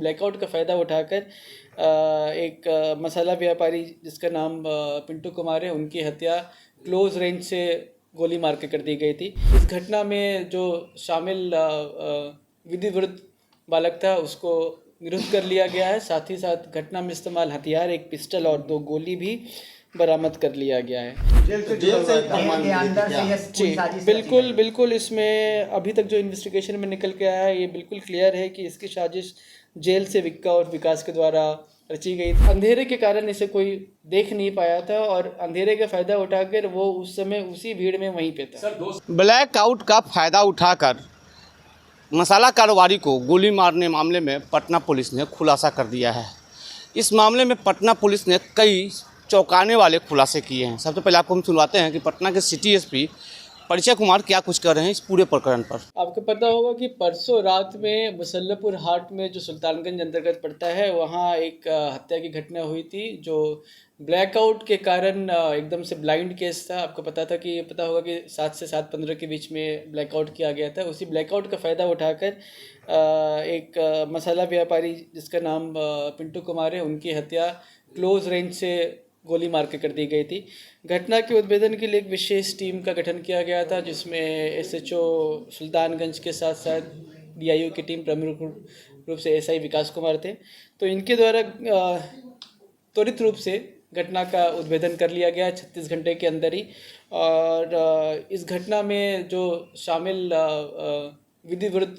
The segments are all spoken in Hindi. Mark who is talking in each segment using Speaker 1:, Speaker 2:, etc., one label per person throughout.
Speaker 1: ब्लैकआउट का फ़ायदा उठाकर एक मसाला व्यापारी जिसका नाम पिंटू कुमार है, उनकी हत्या क्लोज रेंज से गोली मार के कर दी गई थी। इस घटना में जो शामिल विधि विरुद्ध बालक था उसको निरुद्ध कर लिया गया है। साथ ही साथ घटना में इस्तेमाल हथियार एक पिस्टल और 2 गोली भी बरामद कर लिया गया है।
Speaker 2: जेल से
Speaker 1: जी बिल्कुल इसमें अभी तक जो इन्वेस्टिगेशन में निकल के आया है ये बिल्कुल क्लियर है कि इसकी साजिश जेल से विक्का और विकास के द्वारा रची गई थी। अंधेरे के कारण इसे कोई देख नहीं पाया था और अंधेरे का फ़ायदा उठाकर वो उस समय उसी भीड़ में वहीं पे था।
Speaker 2: ब्लैकआउट का फायदा उठाकर मसाला कारोबारी को गोली मारने मामले में पटना पुलिस ने खुलासा कर दिया है। इस मामले में पटना पुलिस ने कई चौंकाने वाले खुलासे किए हैं। सबसे पहले आपको हम सुनवाते हैं कि पटना के सिटी एसपी परिचय कुमार क्या कुछ कर रहे हैं इस पूरे प्रकरण पर।
Speaker 1: आपको पता होगा कि परसों रात में मुसल्लपुर हाट में जो सुल्तानगंज अंतर्गत पड़ता है वहाँ एक हत्या की घटना हुई थी जो ब्लैकआउट के कारण एकदम से ब्लाइंड केस था। आपको पता होगा कि 7 से 7:15 के बीच में ब्लैकआउट किया गया था। उसी ब्लैकआउट का फ़ायदा उठाकर एक मसाला व्यापारी जिसका नाम पिंटू कुमार है, उनकी हत्या क्लोज रेंज से गोली मार के कर दी गई थी। घटना के उद्भेदन के लिए एक विशेष टीम का गठन किया गया था जिसमें एसएचओ सुल्तानगंज के साथ साथ डीआईओ की टीम प्रमुख रूप से एसआई विकास कुमार थे। तो इनके द्वारा त्वरित रूप से घटना का उद्भेदन कर लिया गया 36 घंटे के अंदर ही। और इस घटना में जो शामिल विधि विरुद्ध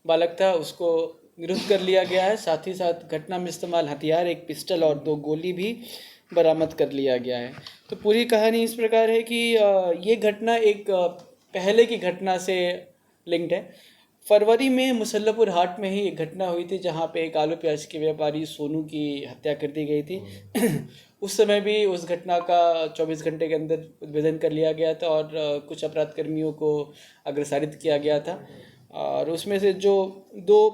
Speaker 1: बालक था उसको निरुद्ध कर लिया गया है। साथ ही साथ घटना में इस्तेमाल हथियार एक पिस्टल और 2 गोली भी बरामद कर लिया गया है। तो पूरी कहानी इस प्रकार है कि ये घटना एक पहले की घटना से लिंक्ड है। फरवरी में मुसल्लपुर हाट में ही एक घटना हुई थी जहाँ पे एक आलू प्याज के व्यापारी सोनू की हत्या कर दी गई थी। उस समय भी उस घटना का 24 घंटे के अंदर उद्भेदन कर लिया गया था और कुछ अपराध कर्मियों को अग्रसारित किया गया था। और उसमें से जो 2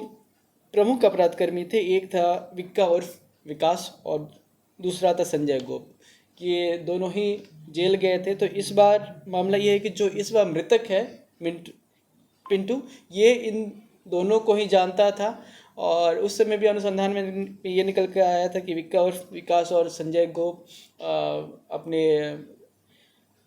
Speaker 1: प्रमुख अपराध कर्मी थे, एक था विक्का उर्फ विकास और दूसरा था संजय गोप। ये दोनों ही जेल गए थे। तो इस बार मामला ये है कि जो इस बार मृतक है पिंटू, ये इन दोनों को ही जानता था। और उस समय भी अनुसंधान में ये निकल के आया था कि विक्का और विकास और संजय गोप अपने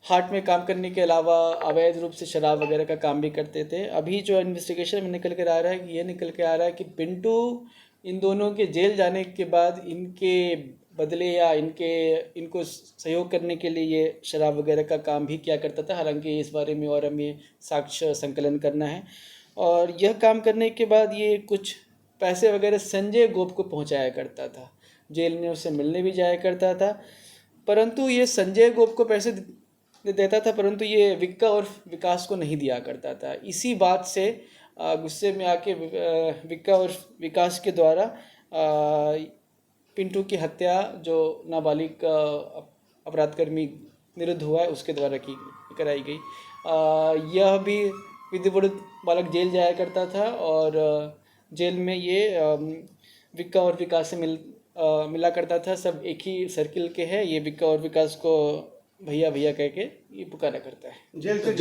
Speaker 1: हाट में काम करने के अलावा अवैध रूप से शराब वगैरह का काम भी करते थे। अभी जो इन्वेस्टिगेशन में निकल कर आ रहा है, ये निकल के आ रहा है कि पिंटू इन दोनों के जेल जाने के बाद इनके बदले या इनको सहयोग करने के लिए ये शराब वगैरह का काम भी किया करता था। हालांकि इस बारे में और हमें साक्ष्य संकलन करना है। और यह काम करने के बाद ये कुछ पैसे वगैरह संजय गोप को पहुंचाया करता था। जेल में उससे मिलने भी जाया करता था, परंतु ये संजय गोप को पैसे देता था परंतु ये विक्का और विकास को नहीं दिया करता था। इसी बात से गुस्से में आके विक्का और विकास के द्वारा पिंटू की हत्या जो नाबालिग अपराधकर्मी निरुद्ध हुआ है उसके द्वारा कराई गई। यह भी विधि विरुद्ध बालक जेल जाया करता था और जेल में ये विक्का और विकास से मिला करता था। सब एक ही सर्किल के हैं। ये विक्का और विकास को भैया भैया कह के ये पुकारा करता है।
Speaker 2: जेल से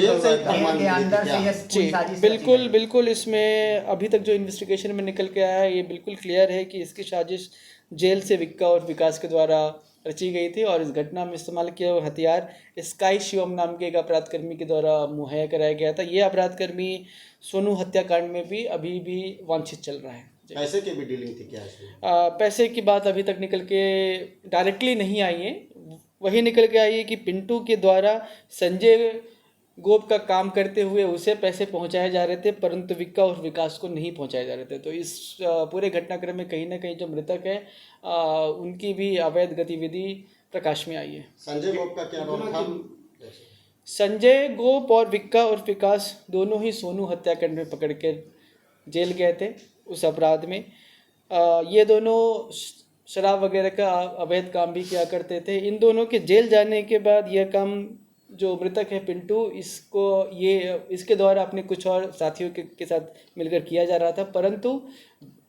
Speaker 1: बिल्कुल इसमें अभी तक जो इन्वेस्टिगेशन में निकल के आया है ये बिल्कुल क्लियर है कि इसकी साजिश जेल से विक्का और विकास के द्वारा रची गई थी। और इस घटना में इस्तेमाल किया हुआ हथियार स्काई शिवम नाम के एक अपराधकर्मी के द्वारा मुहैया कराया गया था। ये अपराधकर्मी सोनू हत्याकांड में भी अभी भी वांछित चल रहा है।
Speaker 2: पैसे की भी डीलिंग थी क्या?
Speaker 1: पैसे की बात अभी तक निकल के डायरेक्टली नहीं आई है। वही निकल के आई है कि पिंटू के द्वारा संजय गोप का काम करते हुए उसे पैसे पहुंचाए जा रहे थे परंतु विक्का और विकास को नहीं पहुंचाए जा रहे थे। तो इस पूरे घटनाक्रम में कहीं ना कहीं जो मृतक है उनकी भी अवैध गतिविधि प्रकाश में आई है।
Speaker 2: संजय गोप का क्या रोल था?
Speaker 1: संजय गोप और विक्का और विकास दोनों ही सोनू हत्याकांड में पकड़ के जेल गए थे। उस अपराध में ये दोनों शराब वगैरह का अवैध काम भी किया करते थे। इन दोनों के जेल जाने के बाद यह काम जो मृतक है पिंटू, इसके द्वारा अपने कुछ और साथियों के साथ मिलकर किया जा रहा था। परंतु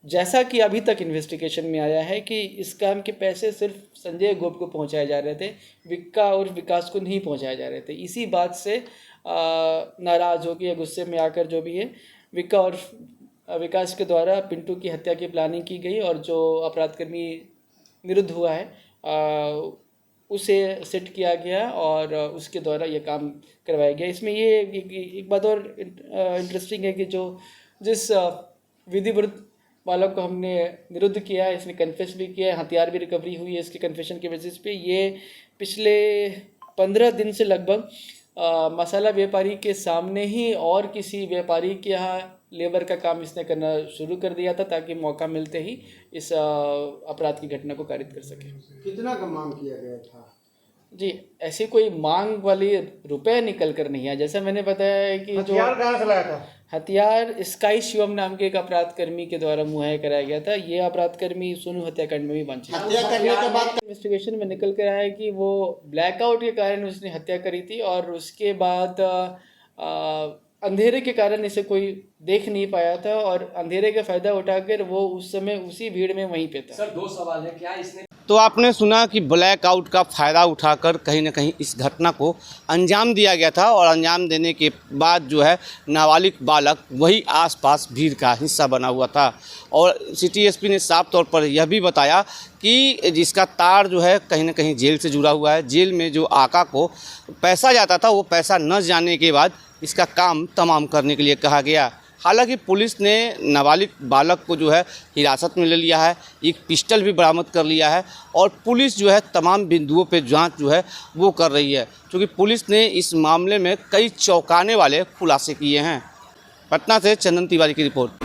Speaker 1: जैसा कि अभी तक इन्वेस्टिगेशन में आया है कि इस काम के पैसे सिर्फ संजय गोप को पहुंचाए जा रहे थे, विक्का और विकास को नहीं पहुंचाए जा रहे थे। इसी बात से नाराज़ होकर या गुस्से में आकर जो भी है विक्का और विकास के द्वारा पिंटू की हत्या की प्लानिंग की गई और जो अपराधकर्मी निरुद्ध हुआ है उसे सेट किया गया और उसके द्वारा ये काम करवाया गया। इसमें ये एक बात और इंटरेस्टिंग है कि जिस विधिवत बालक को हमने निरुद्ध किया है, इसने कन्फेस भी किया है, हथियार भी रिकवरी हुई है इसके कन्फेशन के बेसिस पे। ये पिछले 15 दिन से लगभग मसाला व्यापारी के सामने ही और किसी व्यापारी के यहाँ लेबर का काम इसने करना शुरू कर दिया था ताकि मौका मिलते ही इस अपराध की घटना को कारित कर सके।
Speaker 3: कितना का मांग किया गया था?
Speaker 1: जी, ऐसी कोई मांग वाली रुपए निकल कर नहीं है। जैसा मैंने बताया है कि
Speaker 3: हथियार कहाँ से लाया था?
Speaker 1: हथियार स्काई शिवम नाम के एक अपराधकर्मी के द्वारा मुहैया कराया गया था। ये अपराधकर्मी सोनू हत्याकांड में भी वांछित है।
Speaker 3: हत्या करने के बाद
Speaker 1: इन्वेस्टिगेशन में निकल कर आया है कि वो ब्लैकआउट के कारण उसने हत्या करी थी और उसके बाद अंधेरे के कारण इसे कोई देख नहीं पाया था और अंधेरे का फायदा उठाकर वो उस समय उसी भीड़ में वहीं पे था।
Speaker 4: सर 2 सवाल है, क्या इसने
Speaker 2: तो आपने सुना कि ब्लैकआउट का फ़ायदा उठाकर कहीं ना कहीं इस घटना को अंजाम दिया गया था और अंजाम देने के बाद जो है नाबालिग बालक वही आसपास भीड़ का हिस्सा बना हुआ था। और सिटी एसपी ने साफ तौर पर यह भी बताया कि जिसका तार जो है कहीं ना कहीं जेल से जुड़ा हुआ है। जेल में जो आका को पैसा जाता था वो पैसा न जाने के बाद इसका काम तमाम करने के लिए कहा गया। हालांकि पुलिस ने नाबालिग बालक को जो है हिरासत में ले लिया है, एक पिस्टल भी बरामद कर लिया है और पुलिस जो है तमाम बिंदुओं पे जांच जो है वो कर रही है, क्योंकि पुलिस ने इस मामले में कई चौंकाने वाले खुलासे किए हैं। पटना से चंदन तिवारी की रिपोर्ट।